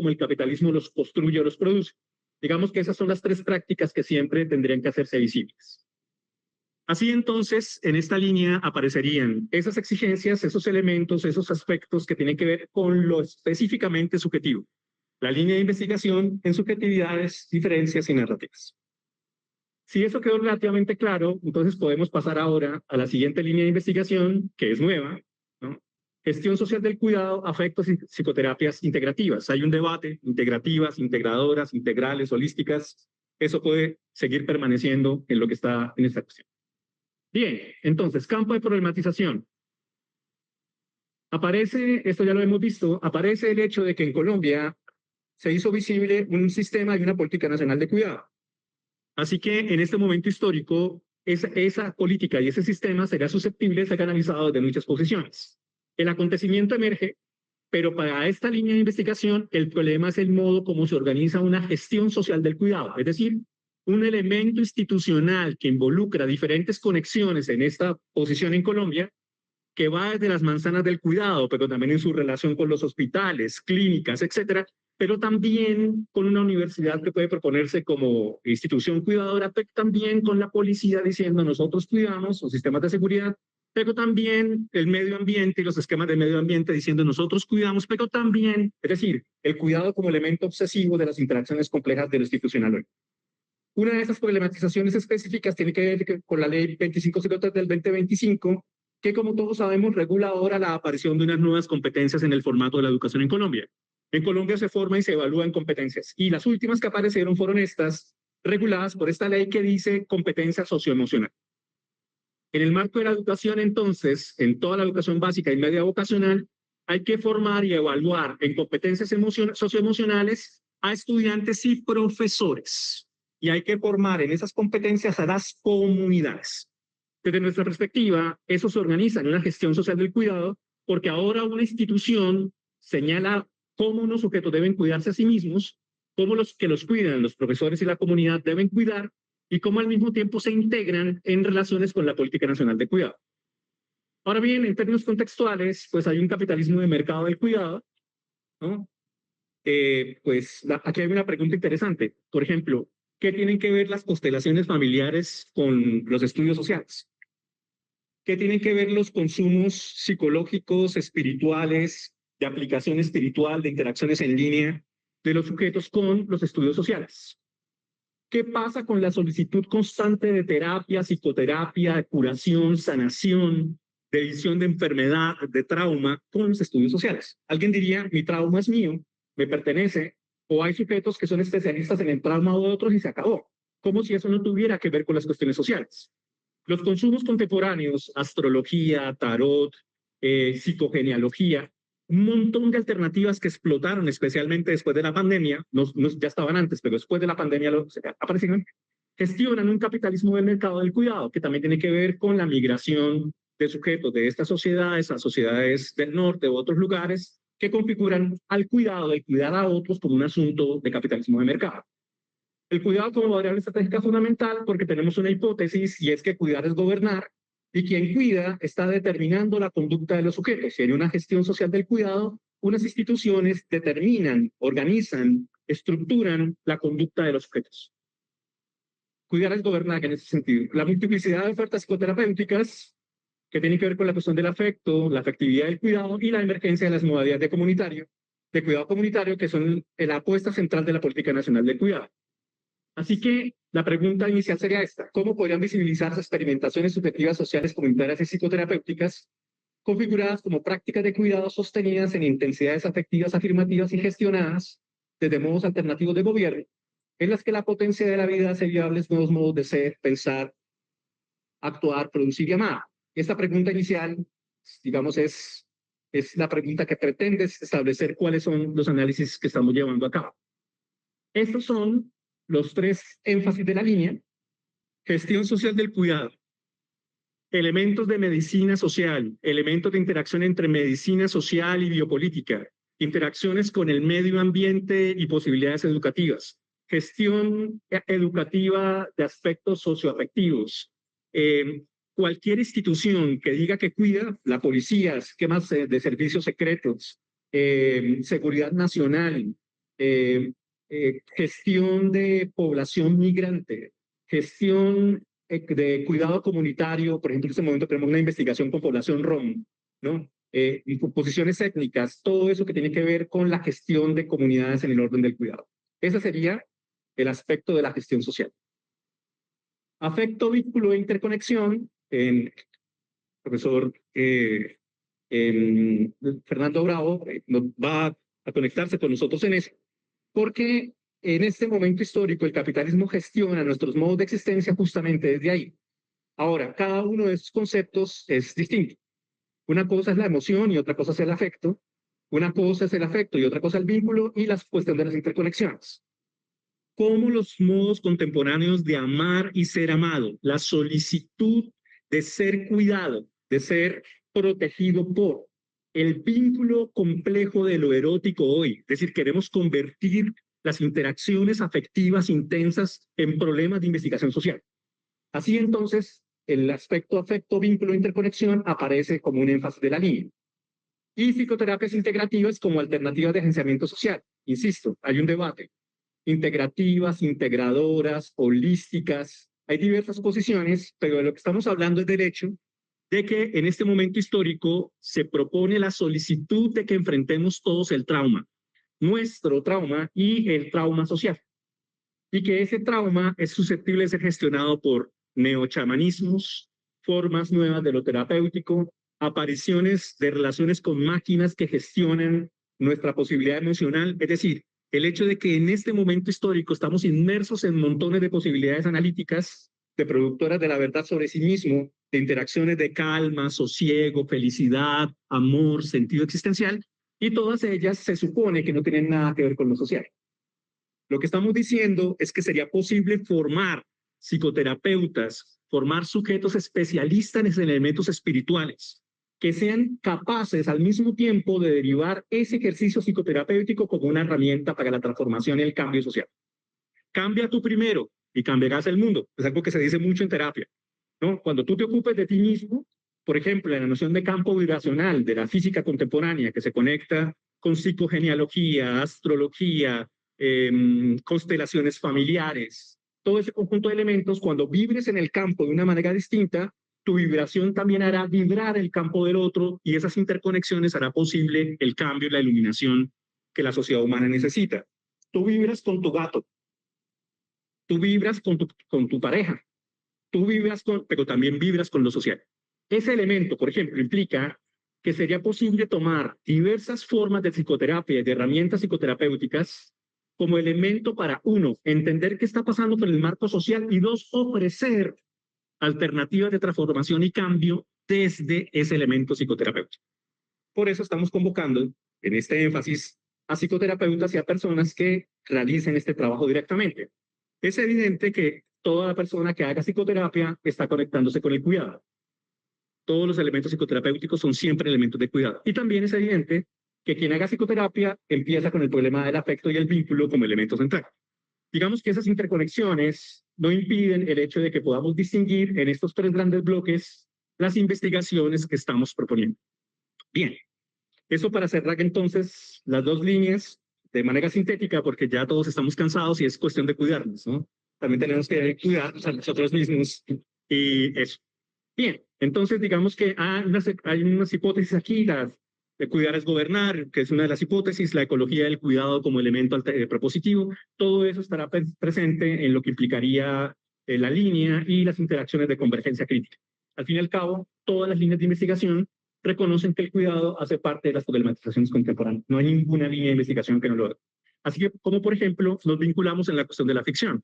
como el capitalismo los construye o los produce. Digamos que esas son las tres prácticas que siempre tendrían que hacerse visibles. Así entonces, en esta línea aparecerían esas exigencias, esos elementos, esos aspectos que tienen que ver con lo específicamente subjetivo. La línea de investigación en subjetividades, diferencias y narrativas. Si eso quedó relativamente claro, entonces podemos pasar ahora a la siguiente línea de investigación, que es nueva, ¿no? Gestión social del cuidado, afectos y psicoterapias integrativas. Hay un debate, integrativas, integradoras, integrales, holísticas. Eso puede seguir permaneciendo en lo que está en esta cuestión. Bien, entonces, campo de problematización. Aparece, esto ya lo hemos visto, aparece el hecho de que en Colombia se hizo visible un sistema y una política nacional de cuidado. Así que en este momento histórico, esa política y ese sistema sería susceptible de ser analizado desde muchas posiciones. El acontecimiento emerge, pero para esta línea de investigación, el problema es el modo como se organiza una gestión social del cuidado, es decir, un elemento institucional que involucra diferentes conexiones en esta posición en Colombia, que va desde las manzanas del cuidado, pero también en su relación con los hospitales, clínicas, etcétera, pero también con una universidad que puede proponerse como institución cuidadora, pero también con la policía diciendo nosotros cuidamos, o sistemas de seguridad, pero también el medio ambiente y los esquemas de medio ambiente diciendo nosotros cuidamos, pero también, es decir, el cuidado como elemento obsesivo de las interacciones complejas de lo institucional hoy. Una de esas problematizaciones específicas tiene que ver con la ley 2503 del 2025, que como todos sabemos regula ahora la aparición de unas nuevas competencias en el formato de la educación en Colombia. En Colombia se forma y se evalúan competencias, y las últimas que aparecieron fueron estas, reguladas por esta ley que dice competencia socioemocional. En el marco de la educación, entonces, en toda la educación básica y media vocacional, hay que formar y evaluar en competencias socioemocionales a estudiantes y profesores. Y hay que formar en esas competencias a las comunidades. Desde nuestra perspectiva, eso se organiza en una gestión social del cuidado, porque ahora una institución señala cómo unos sujetos deben cuidarse a sí mismos, cómo los que los cuidan, los profesores y la comunidad deben cuidar, y cómo al mismo tiempo se integran en relaciones con la política nacional de cuidado. Ahora bien, en términos contextuales, pues hay un capitalismo de mercado del cuidado, ¿no? Aquí hay una pregunta interesante. Por ejemplo, ¿qué tienen que ver las constelaciones familiares con los estudios sociales? ¿Qué tienen que ver los consumos psicológicos, espirituales, de aplicación espiritual, de interacciones en línea de los sujetos con los estudios sociales? ¿Qué pasa con la solicitud constante de terapia, psicoterapia, de curación, sanación, de visión de enfermedad, de trauma con los estudios sociales? Alguien diría, mi trauma es mío, me pertenece, o hay sujetos que son especialistas en el trauma de otros y se acabó, como si eso no tuviera que ver con las cuestiones sociales. Los consumos contemporáneos, astrología, tarot, psicogenealogía, un montón de alternativas que explotaron especialmente después de la pandemia, ya estaban antes, pero después de la pandemia aparecieron, gestionan un capitalismo del mercado del cuidado, que también tiene que ver con la migración de sujetos de estas sociedades a sociedades del norte u otros lugares que configuran al cuidado, el cuidar a otros como un asunto de capitalismo de mercado. El cuidado como variable estratégica fundamental porque tenemos una hipótesis y es que cuidar es gobernar y quien cuida está determinando la conducta de los sujetos. Y en una gestión social del cuidado, unas instituciones determinan, organizan, estructuran la conducta de los sujetos. Cuidar es gobernar en ese sentido. La multiplicidad de ofertas psicoterapéuticas que tienen que ver con la cuestión del afecto, la afectividad del cuidado y la emergencia de las modalidades de cuidado comunitario, que son la apuesta central de la política nacional de cuidado. Así que la pregunta inicial sería esta: ¿cómo podrían visibilizarse experimentaciones subjetivas sociales comunitarias y psicoterapéuticas configuradas como prácticas de cuidado sostenidas en intensidades afectivas afirmativas y gestionadas desde modos alternativos de gobierno, en las que la potencia de la vida hace viables nuevos modos de ser, pensar, actuar, producir y amar? Esta pregunta inicial, digamos, es la pregunta que pretende establecer cuáles son los análisis que estamos llevando a cabo. Estos son los tres énfasis de la línea: gestión social del cuidado, elementos de medicina social, elementos de interacción entre medicina social y biopolítica, interacciones con el medio ambiente y posibilidades educativas, gestión educativa de aspectos socioafectivos. Cualquier institución que diga que cuida, la policía, esquemas de servicios secretos, seguridad nacional, gestión de población migrante, gestión de cuidado comunitario. Por ejemplo, en este momento tenemos una investigación con población rom, ¿no? Y con posiciones étnicas, todo eso que tiene que ver con la gestión de comunidades en el orden del cuidado. Ese sería el aspecto de la gestión social. Afecto, vínculo e interconexión, el profesor Fernando Bravo nos va a conectarse con nosotros en eso, porque en este momento histórico el capitalismo gestiona nuestros modos de existencia justamente desde ahí. Ahora, cada uno de esos conceptos es distinto. Una cosa es la emoción y otra cosa es el afecto. Una cosa es el afecto y otra cosa el vínculo y la cuestión de las interconexiones. Cómo los modos contemporáneos de amar y ser amado, la solicitud de ser cuidado, de ser protegido por el vínculo complejo de lo erótico hoy. Es decir, queremos convertir las interacciones afectivas intensas en problemas de investigación social. Así entonces, el aspecto afecto, vínculo, interconexión aparece como un énfasis de la línea. Y psicoterapias integrativas como alternativas de agenciamiento social. Insisto, hay un debate. Integrativas, integradoras, holísticas. Hay diversas posiciones, pero de lo que estamos hablando es del hecho de que en este momento histórico se propone la solicitud de que enfrentemos todos el trauma, nuestro trauma y el trauma social, y que ese trauma es susceptible de ser gestionado por neochamanismos, formas nuevas de lo terapéutico, apariciones de relaciones con máquinas que gestionan nuestra posibilidad emocional, es decir, el hecho de que en este momento histórico estamos inmersos en montones de posibilidades analíticas de productoras de la verdad sobre sí mismo, de interacciones de calma, sosiego, felicidad, amor, sentido existencial, y todas ellas se supone que no tienen nada que ver con lo social. Lo que estamos diciendo es que sería posible formar psicoterapeutas, formar sujetos especialistas en elementos espirituales, que sean capaces al mismo tiempo de derivar ese ejercicio psicoterapéutico como una herramienta para la transformación y el cambio social. Cambia tú primero y cambiarás el mundo. Es algo que se dice mucho en terapia, ¿no? Cuando tú te ocupes de ti mismo, por ejemplo, en la noción de campo vibracional de la física contemporánea que se conecta con psicogenealogía, astrología, constelaciones familiares, todo ese conjunto de elementos, cuando vibres en el campo de una manera distinta, tu vibración también hará vibrar el campo del otro y esas interconexiones hará posible el cambio y la iluminación que la sociedad humana necesita. Tú vibras con tu gato, tú vibras con tu pareja, tú vibras pero también vibras con lo social. Ese elemento, por ejemplo, implica que sería posible tomar diversas formas de psicoterapia y de herramientas psicoterapéuticas como elemento para, uno, entender qué está pasando con el marco social y dos, ofrecer alternativas de transformación y cambio desde ese elemento psicoterapéutico. Por eso estamos convocando en este énfasis a psicoterapeutas y a personas que realicen este trabajo directamente. Es evidente que toda persona que haga psicoterapia está conectándose con el cuidado. Todos los elementos psicoterapéuticos son siempre elementos de cuidado. Y también es evidente que quien haga psicoterapia empieza con el problema del afecto y el vínculo como elemento central. Digamos que esas interconexiones no impiden el hecho de que podamos distinguir en estos tres grandes bloques las investigaciones que estamos proponiendo. Bien, eso para cerrar entonces las dos líneas de manera sintética, porque ya todos estamos cansados y es cuestión de cuidarnos, ¿no? También tenemos que cuidarnos a nosotros mismos y eso. Bien, entonces digamos que hay unas hipótesis aquí, las de cuidar es gobernar, que es una de las hipótesis, la ecología del cuidado como elemento propositivo, todo eso estará presente en lo que implicaría la línea y las interacciones de convergencia crítica. Al fin y al cabo, todas las líneas de investigación reconocen que el cuidado hace parte de las problematizaciones contemporáneas. No hay ninguna línea de investigación que no lo haga. Así que, como por ejemplo, nos vinculamos en la cuestión de la ficción.